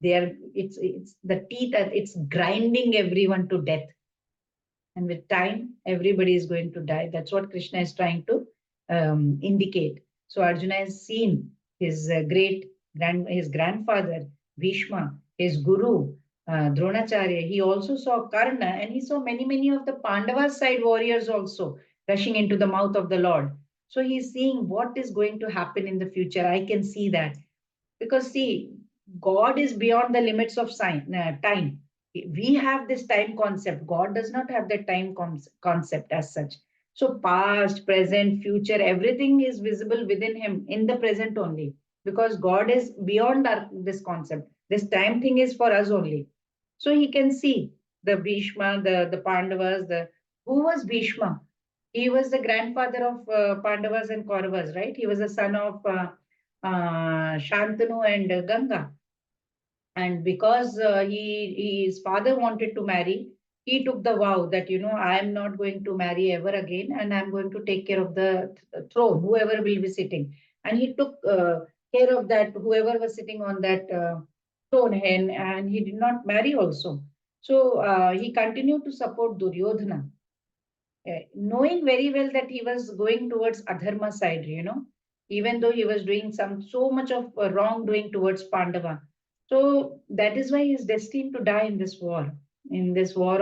It's the teeth, it's grinding everyone to death. And with time, everybody is going to die. That's what Krishna is trying to indicate. So Arjuna has seen his grandfather Bhishma, his guru, Dronacharya. He also saw Karna, and he saw many of the Pandavas side warriors also rushing into the mouth of the Lord. So he's seeing what is going to happen in the future. I can see that. Because see, God is beyond the limits of time. We have this time concept. God does not have the time concept as such. So past, present, future, everything is visible within him in the present only. Because God is beyond this concept. This time thing is for us only. So he can see the Bhishma, the Pandavas, who was Bhishma? He was the grandfather of Pandavas and Kauravas, right? He was the son of Shantanu and Ganga. And because his father wanted to marry, he took the vow that, I am not going to marry ever again, and I'm going to take care of the throne, whoever will be sitting. And he took care of that, whoever was sitting on that throne, and he did not marry also. So he continued to support Duryodhana, knowing very well that he was going towards adharma side, even though he was doing so much of wrongdoing towards Pandava. So that is why he is destined to die in this war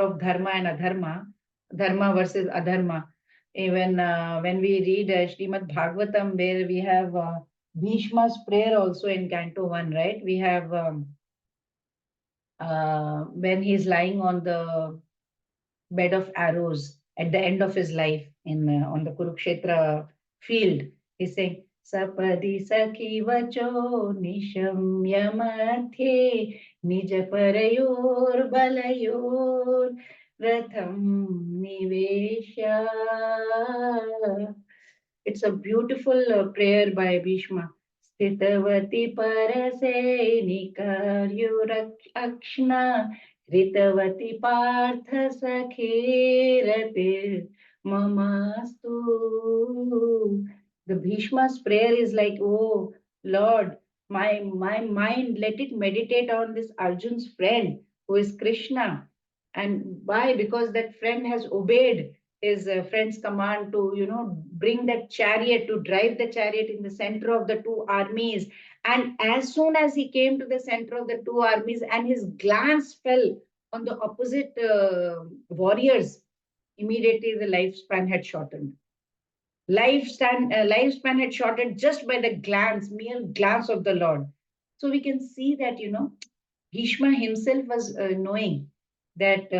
of dharma and adharma, dharma versus adharma. Even when we read Srimad Bhagavatam, where we have Bhishma's prayer also in Canto 1, right? We have when he's lying on the bed of arrows at the end of his life in on the Kurukshetra field. He's saying, Sapadi Sakhi Vacho Nishamya Mathe Nija Parayor Balayor Ratham Nivesha. It's a beautiful prayer by Bhishma. Stitavati Parasenikaryo Ritavati Partha Sakhiratir Mamastu. The Bhishma's prayer is like, oh Lord, my mind, let it meditate on this Arjun's friend who is Krishna. And why? Because that friend has obeyed his friend's command to, bring that chariot, to drive the chariot in the center of the two armies. And as soon as he came to the center of the two armies and his glance fell on the opposite warriors, immediately the lifespan had shortened. Lifespan had shortened just by the mere glance of the Lord. So we can see that, Bhishma himself was knowing that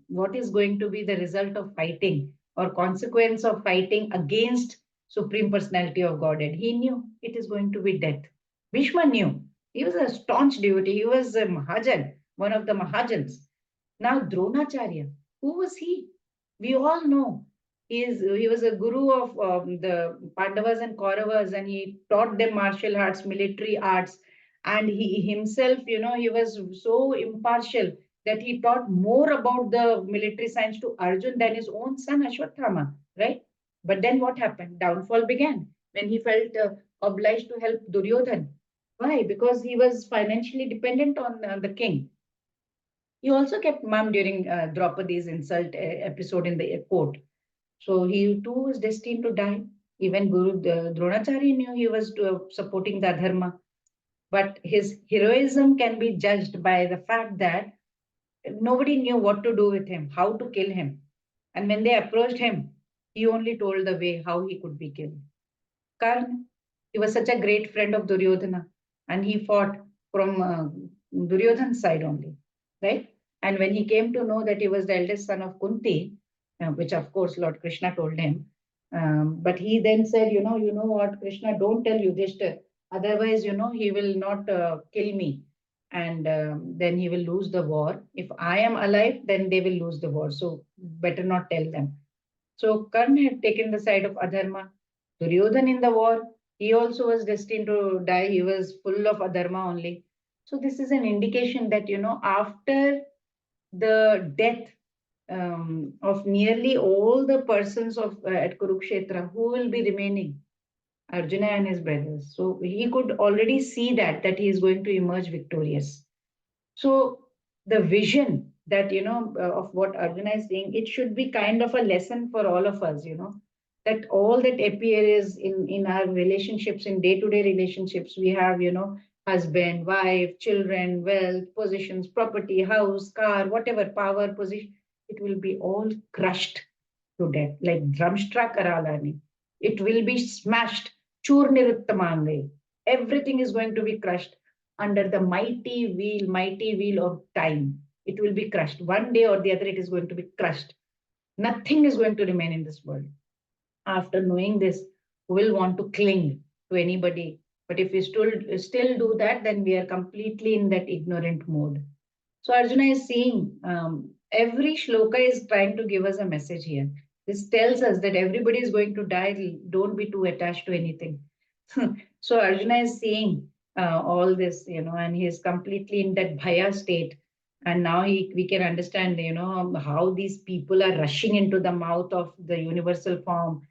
what is going to be the result of fighting or consequence of fighting against Supreme Personality of Godhead. He knew it is going to be death. Bhishma knew. He was a staunch devotee. He was a Mahajan, one of the Mahajans. Now, Dronacharya, who was he? We all know he was a guru of the Pandavas and Kauravas, and he taught them martial arts, military arts, and he himself, he was so impartial that he taught more about the military science to Arjun than his own son Ashwatthama, right? But then what happened? Downfall began when he felt obliged to help Duryodhan. Why? Because he was financially dependent on the king. He also kept mum during Draupadi's insult episode in the court. So he too was destined to die. Even Guru Dronacharya knew he was supporting the dharma. But his heroism can be judged by the fact that nobody knew what to do with him, how to kill him. And when they approached him, he only told the way how he could be killed. Karna, he was such a great friend of Duryodhana, and he fought from Duryodhana's side only, right? And when he came to know that he was the eldest son of Kunti, which of course Lord Krishna told him, but he then said, you know what, Krishna, don't tell Yudhishthir, otherwise, he will not kill me, and then he will lose the war. If I am alive, then they will lose the war. So better not tell them. So Karna had taken the side of Adharma. Duryodhan in the war, he also was destined to die. He was full of Adharma only. So this is an indication that, after the death of nearly all the persons at Kurukshetra, who will be remaining? Arjuna and his brothers. So he could already see that he is going to emerge victorious. So the vision that, of what Arjuna is saying, it should be kind of a lesson for all of us, that all that appears in our relationships, in day-to-day relationships, we have, husband, wife, children, wealth, positions, property, house, car, whatever, power, position, it will be all crushed to death, like Dramshtra Karalani. It will be smashed. Churniruttamande. Everything is going to be crushed under the mighty wheel of time. It will be crushed. One day or the other, it is going to be crushed. Nothing is going to remain in this world. After knowing this, we will want to cling to anybody. But if we still do that, then we are completely in that ignorant mode. So Arjuna is saying, every shloka is trying to give us a message here. This tells us that everybody is going to die. Don't be too attached to anything. So Arjuna is saying all this, and he is completely in that bhaya state. And now we can understand, how these people are rushing into the mouth of the universal form.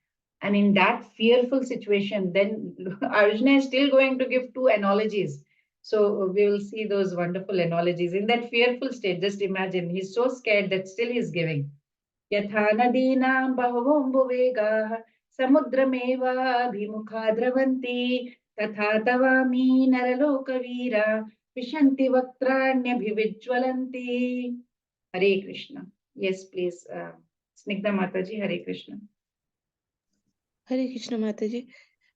And in that fearful situation, then Arjuna is still going to give two analogies. So we will see those wonderful analogies in that fearful state. Just imagine, he's so scared that still he's giving. यथा नदीनां बहवोऽम्बुवेगाः समुद्रमेवाभिमुखा द्रवन्ति तथा तवामि नरलोकवीरा विशन्ति वक्त्राण्यभिविज्वलन्ति. Hare Krishna. Yes, please. Snigdha Mataji, Hare Krishna. Hare Krishna Mataji.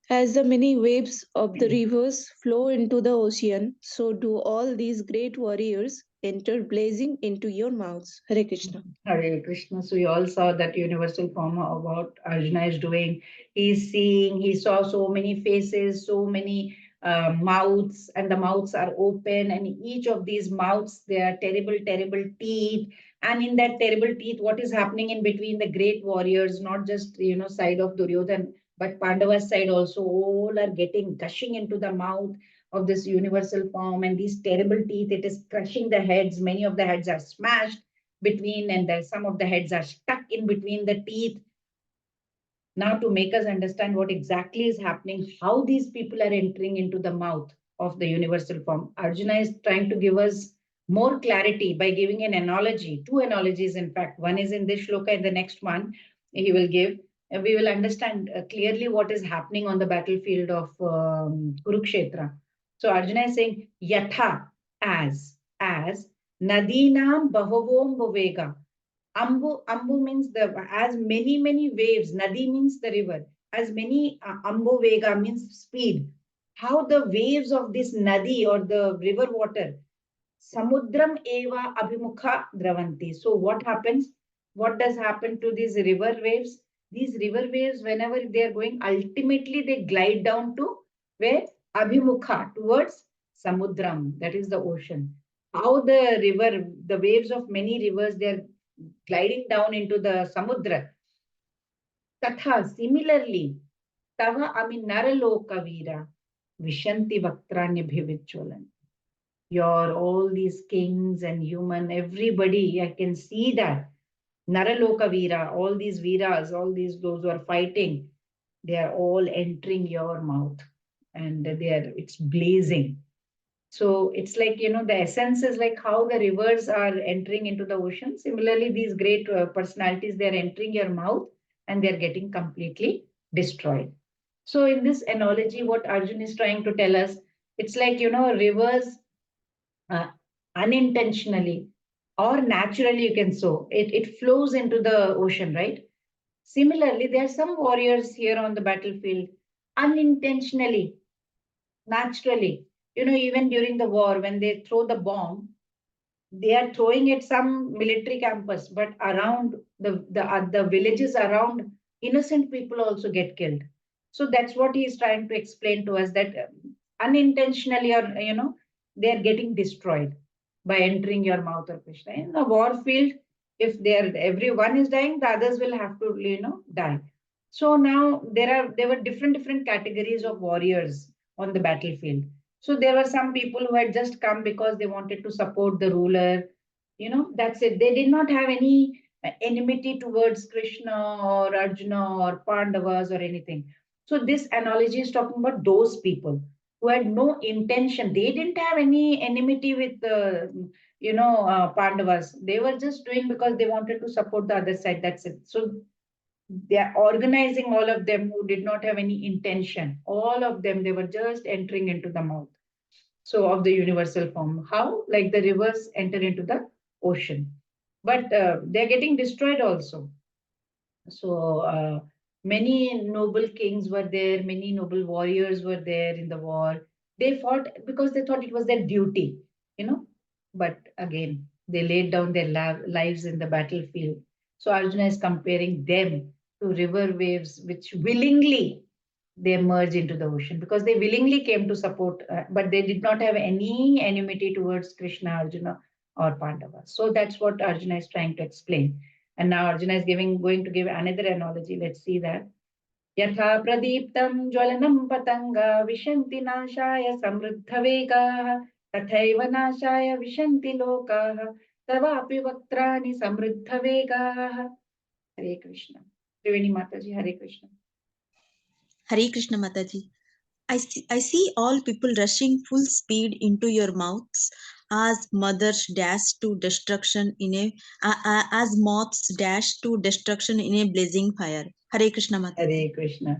As the many waves of the rivers flow into the ocean, so do all these great warriors enter blazing into your mouths. Hare Krishna. Hare Krishna. So we all saw that universal form of what Arjuna is doing. He's seeing, he saw so many faces, so many mouths, and the mouths are open, and each of these mouths, there are terrible, terrible teeth. And in that terrible teeth, what is happening in between the great warriors, not just, side of Duryodhan, but Pandava's side also, all are getting gushing into the mouth of this universal form, and these terrible teeth, it is crushing the heads. Many of the heads are smashed between, and some of the heads are stuck in between the teeth. Now, to make us understand what exactly is happening, how these people are entering into the mouth of the universal form, Arjuna is trying to give us more clarity by giving an analogy, two analogies, in fact. One is in this shloka, and the next one he will give. And we will understand clearly what is happening on the battlefield of Kurukshetra. So Arjuna is saying, Yatha, as Nadinam Bahavom Bhavega. Ambu means as many waves. Nadi means the river. As many Ambuvega means speed. How the waves of this Nadi or the river water, Samudram eva abhimukha dravanti. So what happens? What does happen to these river waves? These river waves, whenever they are going, ultimately they glide down to where? Abhimukha, towards Samudram, that is the ocean. How the river, the waves of many rivers, they are gliding down into the Samudra. Tatha, similarly, Tava Ami Naraloka Veera, Vishanti Vaktranya Bhivichwalan. Your all these kings and human, everybody, I can see that. Naraloka Veera, all these Veeras, all these those who are fighting, they are all entering your mouth, and it's blazing. So it's like, the essence is like how the rivers are entering into the ocean. Similarly, these great personalities, they're entering your mouth and they're getting completely destroyed. So in this analogy, what Arjun is trying to tell us, it's like, rivers uh, unintentionally or naturally, you can sow. It flows into the ocean, right? Similarly, there are some warriors here on the battlefield unintentionally, naturally, even during the war, when they throw the bomb, they are throwing at some military campus, but around the villages around, innocent people also get killed. So that's what he is trying to explain to us, that unintentionally, or they are getting destroyed by entering your mouth of Krishna. In the war field, if everyone is dying, the others will have to die. So now there were different categories of warriors on the battlefield. So there were some people who had just come because they wanted to support the ruler. That's it. They did not have any enmity towards Krishna or Arjuna or Pandavas or anything. So this analogy is talking about those people who had no intention. They didn't have any enmity with Pandavas. They were just doing because they wanted to support the other side. That's it. So they are organizing all of them who did not have any intention. All of them, they were just entering into the mouth. So of the universal form. How? Like the rivers enter into the ocean. But they're getting destroyed also. So many noble kings were there, many noble warriors were there in the war. They fought because they thought it was their duty, you know. But again, they laid down their lives in the battlefield. So Arjuna is comparing them to river waves which willingly they merge into the ocean because they willingly came to support, but they did not have any enmity towards Krishna, Arjuna, or Pandava. So that's what Arjuna is trying to explain. And now Arjuna is going to give another analogy. Let's see that. Yatha pradiptam jwalanam patanga vishanti nashaya samruddha vegaha tathaiva nashaya vishanti lokaha tavapi vaktrani samruddha vegaha. Hare Krishna. Triveni Mataji, Hare Krishna. Hare Krishna Mataji. I see all people rushing full speed into your mouths as mothers dash to destruction in as moths dash to destruction in a blazing fire. Hare Krishna Mataji. Hare Krishna.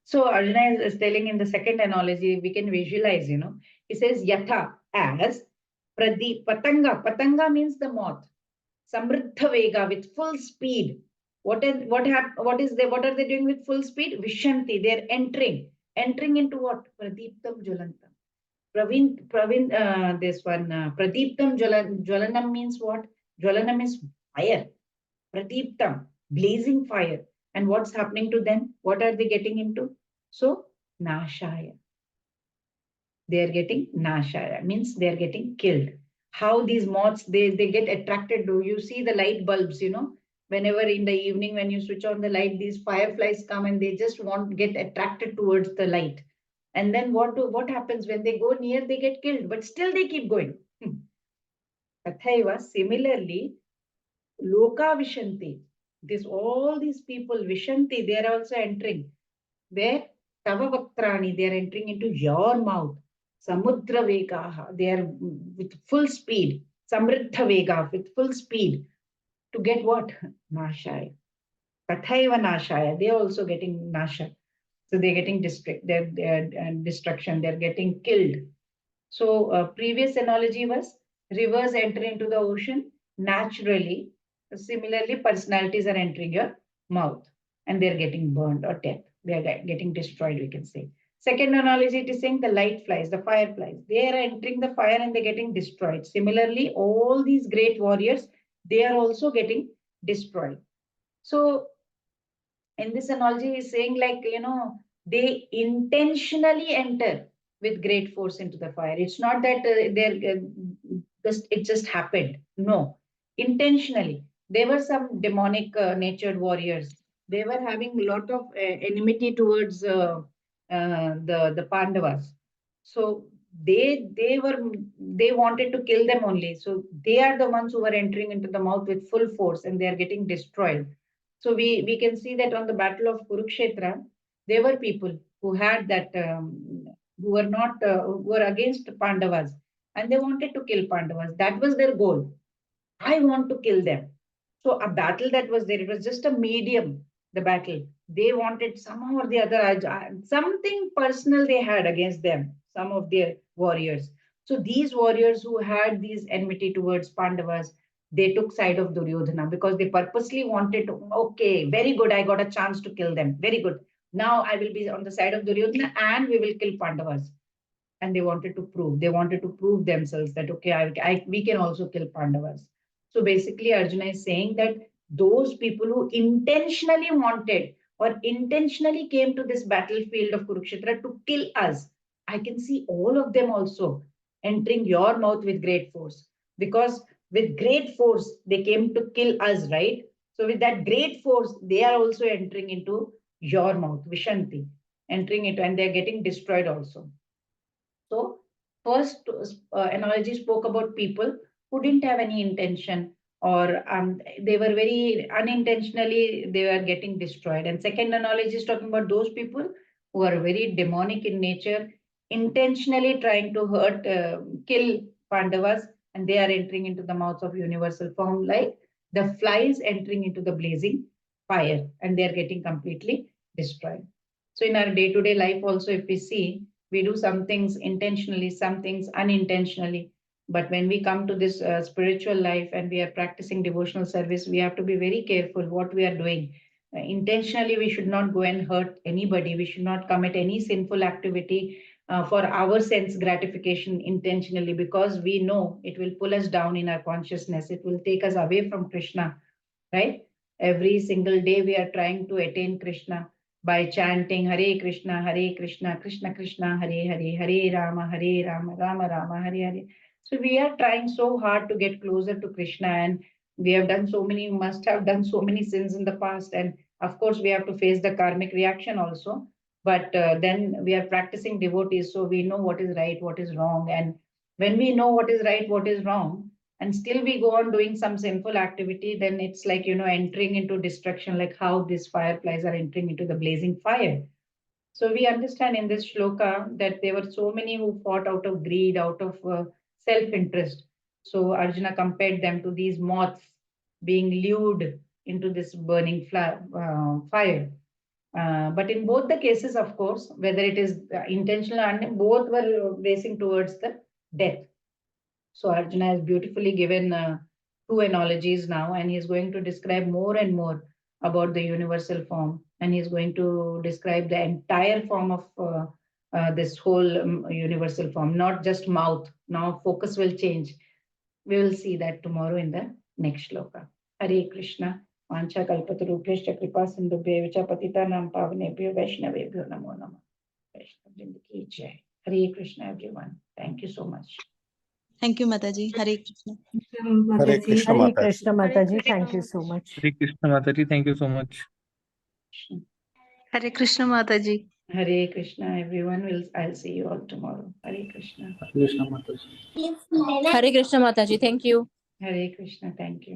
So Arjuna is telling in the second analogy, we can visualize, he says yatha as pradeep patanga. Patanga means the moth. Samriddha vega with full speed. What are they doing with full speed? Vishanti, they're entering into what? Pradeeptam jwalantam. This one, Pradeeptam Jwalanam means what? Jwalanam is fire. Pradeeptam, blazing fire. And what's happening to them? What are they getting into? So, Nashaya. They are getting Nashaya, means they are getting killed. How these moths, they get attracted to, you see the light bulbs, whenever in the evening when you switch on the light, these fireflies come and they just get attracted towards the light. And then what happens when they go near, they get killed, but still they keep going. Tathaiva, similarly, Loka Vishanti. All these people, Vishanti, they are also entering. Where? Tava Vaktrani, they are entering into your mouth. Samudra Vegaha, they are with full speed. Samriddha Vega, with full speed. To get what? Nashaya. Tathaiva Nashaya, they are also getting Nasha. So they're getting destruction, they're getting killed. So previous analogy was rivers enter into the ocean naturally. Similarly, personalities are entering your mouth and they're getting burned or death. They are getting destroyed, we can say. Second analogy, it is saying the light flies, the fireflies. They are entering the fire and they're getting destroyed. Similarly, all these great warriors, they are also getting destroyed. So in this analogy, he's saying like, they intentionally enter with great force into the fire. It's not that it just happened. No, intentionally. There were some demonic natured warriors. They were having a lot of enmity towards the Pandavas. So they wanted to kill them only. So they are the ones who were entering into the mouth with full force and they are getting destroyed. So we can see that on the battle of Kurukshetra, there were people who had that, who were not, who were against Pandavas and they wanted to kill Pandavas. That was their goal. I want to kill them. So a battle that was there, it was just a medium, the battle. They wanted somehow or the other, something personal they had against them, some of their warriors. So these warriors who had these enmity towards Pandavas, they took side of Duryodhana because they purposely wanted to, okay, very good, I got a chance to kill them. Very good. Now I will be on the side of Duryodhana and we will kill Pandavas. And they wanted to prove themselves that, okay, we can also kill Pandavas. So basically, Arjuna is saying that those people who intentionally wanted or intentionally came to this battlefield of Kurukshetra to kill us, I can see all of them also entering your mouth with great force. Because with great force, they came to kill us, right? So with that great force, they are also entering into your mouth, Vishanti, entering into, and they're getting destroyed also. So first analogy spoke about people who didn't have any intention or they were very unintentionally, they were getting destroyed. And second analogy is talking about those people who are very demonic in nature, intentionally trying to hurt, kill Pandavas, and they are entering into the mouths of universal form like the flies entering into the blazing fire and they are getting completely destroyed. So in our day-to-day life also, if we see, We do some things intentionally, some things unintentionally. But when we come to this spiritual life and we are practicing devotional service, we have to be very careful what we are doing. Intentionally, we should not go and hurt anybody. We should not commit any sinful activity for our sense gratification intentionally, because we know it will pull us down in our consciousness. It will take us away from Krishna, right? Every single day we are trying to attain Krishna by chanting Hare Krishna, Krishna Krishna, Hare Hare, Hare Rama, Rama Rama, Hare Hare. So we are trying so hard to get closer to Krishna, and we have done so many, must have done so many sins in the past. And of course, we have to face the karmic reaction also. But then we are practicing devotees, so we know what is right, what is wrong. And when we know what is right, what is wrong, and still we go on doing some sinful activity, then it's like, entering into destruction, like how these fireflies are entering into the blazing fire. So we understand in this shloka that there were so many who fought out of greed, out of self-interest. So Arjuna compared them to these moths being lured into this burning fire. But in both the cases, of course, whether it is intentional or both were racing towards the death. So Arjuna has beautifully given two analogies now, and he's going to describe more and more about the universal form, and he's going to describe the entire form of this whole universal form, not just mouth. Now focus will change. We will see that tomorrow in the next shloka. Hare Krishna. Vancha kalpatarubhyascha kripa sindhubhya vicha patitanam pavanebhyo vaishnavebhyo namo namah. Vaishnav ki jai. Hare Krishna, everyone. Thank you so much. Thank you, Mataji. Hare Krishna. Hare Krishna Hare Mataji. Krishna Mataji, thank you so much. Hare Krishna Mataji, thank you so much. Hare Krishna Mataji. Hare Krishna, everyone. I'll see you all tomorrow. Hare Krishna. Hare Krishna Mataji. Hare Krishna Mataji, thank you. Hare Krishna, thank you.